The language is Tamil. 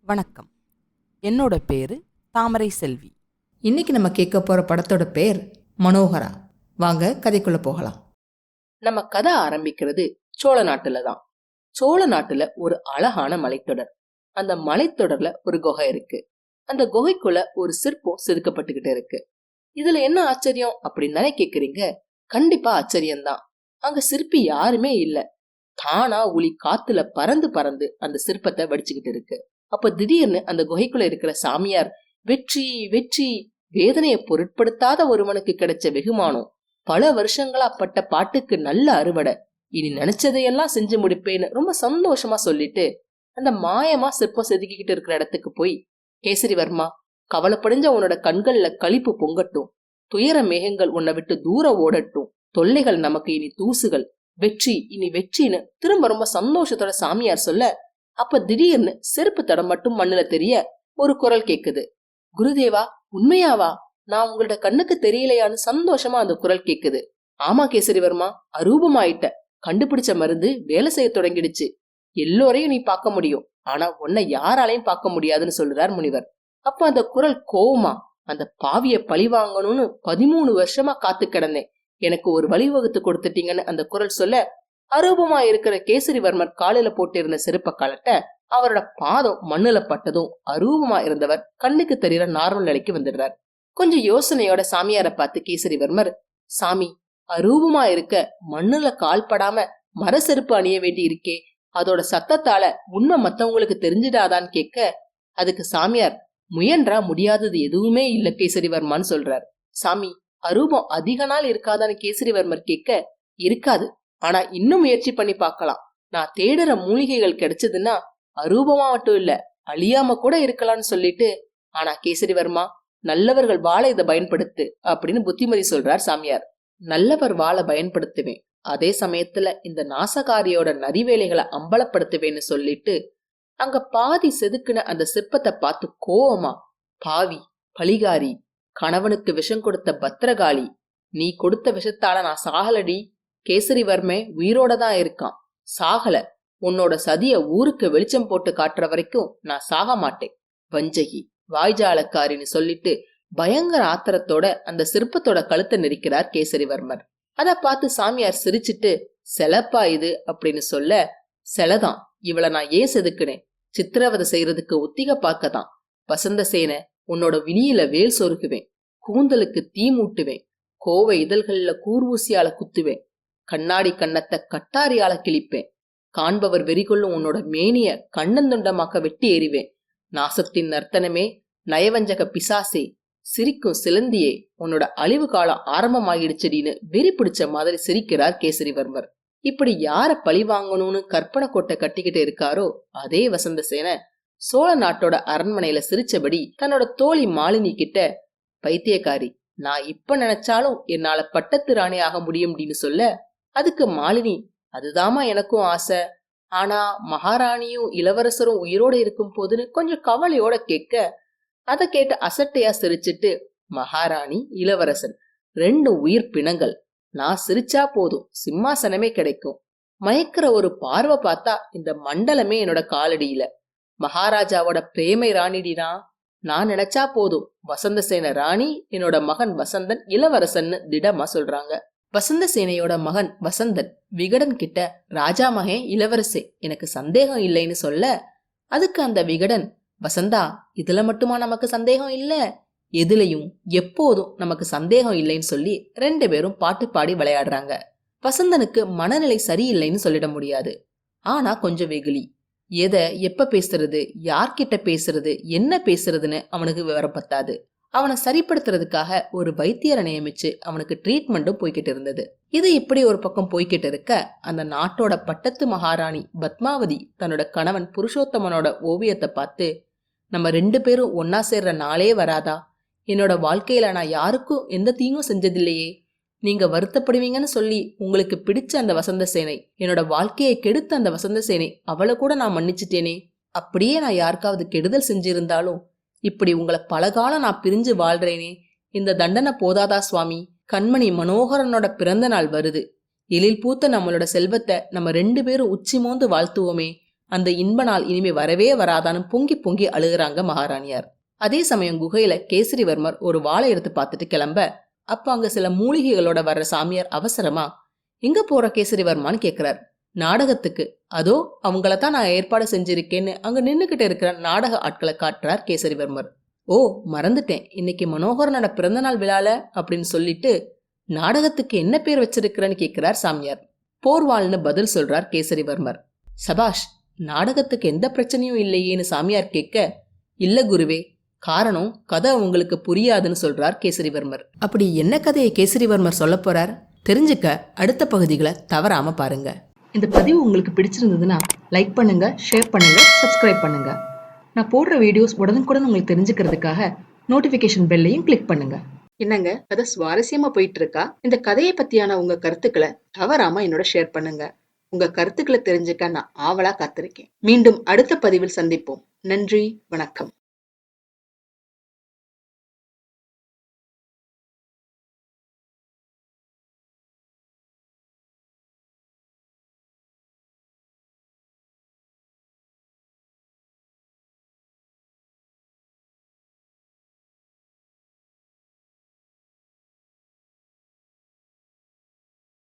வணக்கம். என்னோட பேரு தாமரை செல்வி. இன்னைக்கு நம்ம கேட்க போற படத்தோட பேர் மனோகரா. வாங்க கதைக்குள்ள போகலாம். நம்ம கதை ஆரம்பிக்கிறது சோழ நாட்டுல தான். சோழ நாட்டுல ஒரு அழகான மலைத்தொடர். அந்த மலைத்தொடர்ல ஒரு குகை இருக்கு. அந்த குகைக்குள்ள ஒரு சிற்பம் செதுக்கப்பட்டுக்கிட்டு இருக்கு. இதுல என்ன ஆச்சரியம் அப்படின்னு தானே கேக்குறீங்க? கண்டிப்பா ஆச்சரியம்தான். அங்க சிற்பி யாருமே இல்ல. தானா ஒளி காத்துல பறந்து பறந்து அந்த சிற்பத்தை வடிச்சுக்கிட்டு இருக்கு. அப்ப திடீர்னு அந்த குகைக்குள்ள இருக்கிற சாமியார், வெற்றி வெற்றி, வேதனையை பொருட்படுத்தாத ஒருவனுக்கு கிடைச்ச வெகுமானம், பல வருஷங்களா பட்ட பாட்டுக்கு நல்ல அறுவடை, இனி நினைச்சதையெல்லாம் செஞ்சு முடிப்பேன்னு ரொம்ப சந்தோஷமா சொல்லிட்டு அந்த மாயமா சிற்பம் செதுக்கிக்கிட்டு இருக்கிற இடத்துக்கு போய், கேசரிவர்மா, கவலைப்படிஞ்ச உன்னோட கண்கள்ல களிப்பு பொங்கட்டும், துயர மேகங்கள் உன்னை விட்டு தூரம் ஓடட்டும், தொல்லைகள் நமக்கு இனி தூசுகள், வெற்றி இனி வெற்றின்னு திரும்ப ரொம்ப சந்தோஷத்தோட சாமியார் சொல்ல, அப்ப திடீர்னு செருப்பு தடம் மட்டும் மண்ணுல தெரிய ஒரு குரல் கேக்குது. குருதேவா, உண்மையாவா? நான் உங்களோட கண்ணுக்கு தெரியலையான்னு சந்தோஷமா அந்த குரல் கேக்குது. ஆமா கேசரிவர்மா, அரூபமாயிட்ட. கண்டுபிடிச்ச மருந்து வேலை செய்ய தொடங்கிடுச்சு. எல்லோரையும் நீ பார்க்க முடியும், ஆனா உன்னை யாராலையும் பார்க்க முடியாதுன்னு சொல்றார் முனிவர். அப்ப அந்த குரல் கோவமா, அந்த பாவிய பழி வாங்கணும்னு 13 வருஷமா காத்து கிடந்தேன், எனக்கு ஒரு வழிவகுத்து கொடுத்துட்டீங்கன்னு அந்த குரல் சொல்ல, அரூபமா இருக்கிற கேசரிவர்மர் காலில போட்டிருந்த செருப்ப கலட்ட அவரோட பாதம் மண்ணுல பட்டதும் அரூபமா இருந்தவர் கண்ணுக்கு தெரியற நார்மல் நிலைக்கு வந்துடுறார். கொஞ்சம் யோசனையோட சாமியார பார்த்து கேசரிவர்மர், சாமி, அரூபமா இருக்க மண்ணுல கால் படாம மர செருப்பு அணிய வேண்டி இருக்கே, அதோட சத்தத்தால உண்மை மத்தவங்களுக்கு தெரிஞ்சிடாதான்னு கேட்க, அதுக்கு சாமியார், முயன்றா முடியாதது எதுவுமே இல்ல கேசரிவர்மான்னு சொல்றார். சாமி, அரூபம் அதிக நாள் இருக்காதான்னு கேசரிவர்மர் கேட்க, இருக்காது, ஆனா இன்னும் முயற்சி பண்ணி பார்க்கலாம். நான் தேடுற மூலிகைகள் கிடைச்சதுன்னா அரூபமா மட்டும் இல்ல, அழியாம கூட இருக்கலாம்னு சொல்லிட்டு, ஆனா கேசரிவர்மா, நல்லவர்கள் வாழ இதை பயன்படுத்து அப்படின்னு புத்திமதி சொல்றார் சாமியார். நல்லவர் வாழ பயன்படுத்துவேன், அதே சமயத்துல இந்த நாசகாரியோட நரிவேலைகளை அம்பலப்படுத்துவேன்னு சொல்லிட்டு அங்க பாதி செதுக்குன அந்த சிற்பத்தை பார்த்து கோவமா, பாவி, பழிகாரி, கணவனுக்கு விஷம் கொடுத்த பத்திரகாளி, நீ கொடுத்த விஷத்தால நான் சாகலடி, கேசரிவர்மே உயிரோட தான் இருக்கான், சாகல, உன்னோட சதிய ஊருக்கு வெளிச்சம் போட்டு காட்டுற வரைக்கும் நான் சாக மாட்டேன், வஞ்சகி, வாய்ஜாலக்காரின்னு சொல்லிட்டு பயங்கர ஆத்திரத்தோட அந்த சிற்பத்தோட கழுத்தை நெரிக்கிறார் கேசரிவர்மர். அத பார்த்து சாமியார் சிரிச்சிட்டு, செலப்பா இது அப்படின்னு சொல்ல, செலதான், இவளை நான் ஏன் செதுக்குனேன், சித்திரவதை செய்யறதுக்கு ஒத்திக பார்க்கதான். வசந்த சேன, உன்னோட விழியில வேல் சொருகுவேன், கூந்தலுக்கு தீ மூட்டுவேன், கோவை இதழ்கள்ல கூர்வூசியால குத்துவேன், கண்ணாடி கண்ணத்தை கட்டாரியால கிழிப்பேன், காண்பவர் வெறிகொள்ளும் உன்னோட மேனிய கண்ணந்துண்டமாக்க வெட்டி எறிவேன், நாசத்தின் நர்த்தனமே, நயவஞ்சக பிசாசே, சிரிக்கும் சிலந்தியே, உன்னோட அழிவு காலம் ஆரம்பமாகிடுச்சடின்னு வெறி பிடிச்ச மாதிரி சிரிக்கிறார் கேசரிவர்மர். இப்படி யார பழி வாங்கணும்னு கற்பனை கோட்டை கட்டிக்கிட்டு இருக்காரோ அதே வசந்த சேன சோழ நாட்டோட அரண்மனையில சிரிச்சபடி தன்னோட தோழி மாலினி கிட்ட, பைத்தியக்காரி, நான் இப்ப நினைச்சாலும் என்னால பட்டத்து ராணி ஆக முடியும் அப்படின்னு சொல்ல, அதுக்கு மாலினி, அதுதாமா எனக்கும் ஆசை, ஆனா மகாராணியும் இளவரசரும் உயிரோட இருக்கும் போதுன்னு கொஞ்சம் கவலையோட கேட்க, அதை கேட்டு அசட்டையா சிரிச்சிட்டு, மகாராணி இளவரசன் 2 உயிர் பிணங்கள், நான் சிரிச்சா போதும் சிம்மாசனமே கிடைக்கும், மயக்கிற ஒரு பார்வை பார்த்தா இந்த மண்டலமே என்னோட காலடியில, மகாராஜாவோட பிரேமை ராணிடினா, நான் நினைச்சா போதும் வசந்த சேன ராணி, என்னோட மகன் வசந்தன் இளவரசன்னு திடமா சொல்றாங்க. வசந்த சேனையோட மகன் வசந்தன் விகடன் கிட்ட, ராஜா மகன் இளவரசே, எனக்கு சந்தேகம் இல்லைன்னு சொல்ல, அதுக்கு அந்த விகடன், வசந்தா, இதுல மட்டுமா நமக்கு சந்தேகம் இல்ல, எதுலையும் எப்போதும் நமக்கு சந்தேகம் இல்லைன்னு சொல்லி 2 பேரும் பாட்டு பாடி விளையாடுறாங்க. வசந்தனுக்கு மனநிலை சரியில்லைன்னு சொல்லிட முடியாது, ஆனா கொஞ்சம் வெகுளி, எதை எப்ப பேசுறது, யார்கிட்ட பேசுறது, என்ன பேசுறதுன்னு அவனுக்கு விவரம் பத்தாது. அவனை சரிப்படுத்துறதுக்காக ஒரு வைத்தியரை நியமிச்சு அவனுக்கு ட்ரீட்மெண்ட்டும் போய்கிட்டு இருந்தது. இது இப்படி ஒரு பக்கம் போய்கிட்டு இருக்க, அந்த நாட்டோட பட்டத்து மகாராணி பத்மாவதி தன்னோட கணவன் புருஷோத்தமனோட ஓவியத்தை பார்த்து, நம்ம 2 பேரும் ஒன்னா சேர்ற நாளே வராதா, என்னோட வாழ்க்கையில நான் யாருக்கும் எந்த தீங்கும் செஞ்சதில்லையே, நீங்க வருத்தப்படுவீங்கன்னு சொல்லி உங்களுக்கு பிடிச்ச அந்த வசந்த சேனை, என்னோட வாழ்க்கையை கெடுத்த அந்த வசந்த சேனை, அவளை கூட நான் மன்னிச்சுட்டேனே, அப்படியே நான் யாருக்காவது கெடுதல் செஞ்சிருந்தாலும் இப்படி உங்களை பலகாலம் நான் பிரிஞ்சு வாழ்றேனே, இந்த தண்டனை போதாதா சுவாமி, கண்மணி மனோகரனோட பிறந்த நாள் வருது, எழில் பூத்த நம்மளோட செல்வத்தை நம்ம 2 பேரும் உச்சி மோந்து வாழ்த்துவோமே, அந்த இன்ப நாள் இனிமே வரவே வராதான்னு பொங்கி பொங்கி அழுகுறாங்க மகாராணியார். அதே சமயம் குகையில கேசரிவர்மர் ஒரு வாளை எடுத்து பார்த்துட்டு கிளம்ப, அப்ப அங்க சில மூலிகைகளோட வர்ற சாமியார் அவசரமா, எங்க போற கேசரிவர்மான்னு கேக்குறார். நாடகத்துக்கு. அதோ அவங்களதான் நான் ஏற்பாடு செஞ்சிருக்கேன்னு அங்க நின்னுகிட்டு இருக்கிற நாடக ஆட்களை காட்டுறார் கேசரிவர்மர். ஓ மறந்துட்டேன், இன்னைக்கு மனோகரனோட பிறந்த நாள் விழால அப்படின்னு சொல்லிட்டு நாடகத்துக்கு என்ன பேர் வச்சிருக்கிறன்னு கேக்குறார் சாமியார். போர்வாள்னு பதில் சொல்றார் கேசரிவர்மர். சபாஷ், நாடகத்துக்கு எந்த பிரச்சனையும் இல்லையேன்னு சாமியார் கேட்க, இல்ல குருவே, காரணம் கதை உங்களுக்கு புரியாதுன்னு சொல்றார் கேசரிவர்மர். அப்படி என்ன கதையை கேசரிவர்மர் சொல்ல போறார் தெரிஞ்சுக்க அடுத்த பகுதிகளை தவறாம பாருங்க. இந்த பதிவு உங்களுக்கு பிடிச்சிருந்ததுன்னா லைக் பண்ணுங்க, ஷேர் பண்ணுங்க, சப்ஸ்கிரைப் பண்ணுங்க. நான் போடுற வீடியோஸ் உடனுக்குடன் உங்களுக்கு தெரிஞ்சுக்கிறதுக்காக நோட்டிபிகேஷன் பெல்லையும் கிளிக் பண்ணுங்க. என்னங்க கதை சுவாரஸ்யமா போயிட்டு இருக்கா? இந்த கதையை பத்தியான உங்க கருத்துக்களை தவறாம என்னோட ஷேர் பண்ணுங்க. உங்க கருத்துக்களை தெரிஞ்சுக்க நான் ஆவலா காத்திருக்கேன். மீண்டும் அடுத்த பதிவில் சந்திப்போம். நன்றி, வணக்கம்.